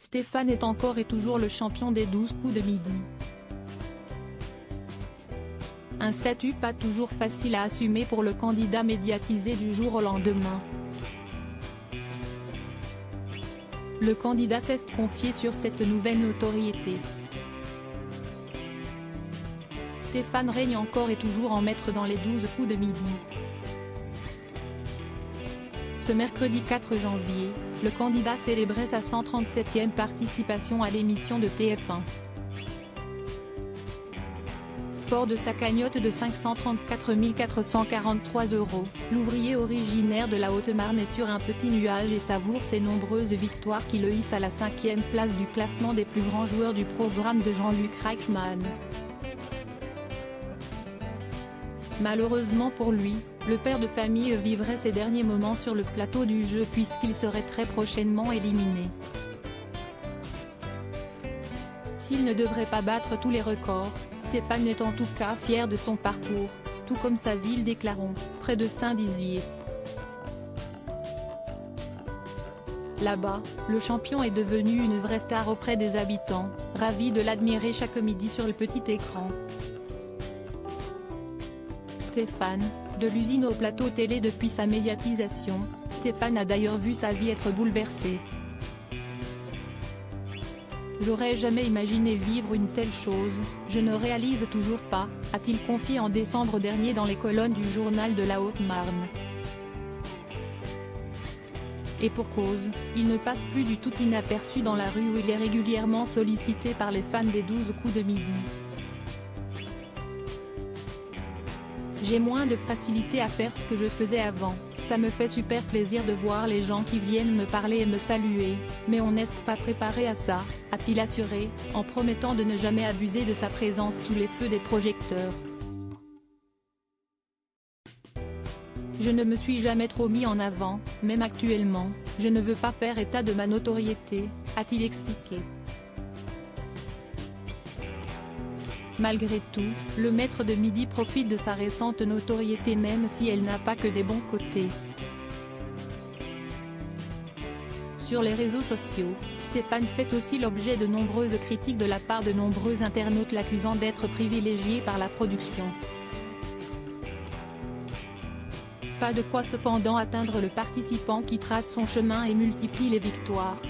Stéphane est encore et toujours le champion des 12 coups de midi. Un statut pas toujours facile à assumer pour le candidat médiatisé du jour au lendemain. Le candidat s'est confié sur cette nouvelle notoriété. Stéphane règne encore et toujours en maître dans les 12 coups de midi. Ce mercredi 4 janvier, le candidat célébrait sa 137e participation à l'émission de TF1. Fort de sa cagnotte de 534 443 €, l'ouvrier originaire de la Haute-Marne est sur un petit nuage et savoure ses nombreuses victoires qui le hissent à la 5e place du classement des plus grands joueurs du programme de Jean-Luc Reichmann. Malheureusement pour lui, le père de famille vivrait ses derniers moments sur le plateau du jeu puisqu'il serait très prochainement éliminé. S'il ne devrait pas battre tous les records, Stéphane est en tout cas fier de son parcours, tout comme sa ville d'Éclaron, près de Saint-Dizier. Là-bas, le champion est devenu une vraie star auprès des habitants, ravis de l'admirer chaque midi sur le petit écran. Stéphane, de l'usine au plateau télé depuis sa médiatisation, Stéphane a d'ailleurs vu sa vie être bouleversée. J'aurais jamais imaginé vivre une telle chose, je ne réalise toujours pas, a-t-il confié en décembre dernier dans les colonnes du journal de la Haute-Marne. Et pour cause, il ne passe plus du tout inaperçu dans la rue où il est régulièrement sollicité par les fans des 12 coups de midi. J'ai moins de facilité à faire ce que je faisais avant, ça me fait super plaisir de voir les gens qui viennent me parler et me saluer, mais on n'est pas préparé à ça, a-t-il assuré, en promettant de ne jamais abuser de sa présence sous les feux des projecteurs. Je ne me suis jamais trop mis en avant, même actuellement, je ne veux pas faire état de ma notoriété, a-t-il expliqué. Malgré tout, le maître de midi profite de sa récente notoriété même si elle n'a pas que des bons côtés. Sur les réseaux sociaux, Stéphane fait aussi l'objet de nombreuses critiques de la part de nombreux internautes l'accusant d'être privilégié par la production. Pas de quoi cependant atteindre le participant qui trace son chemin et multiplie les victoires.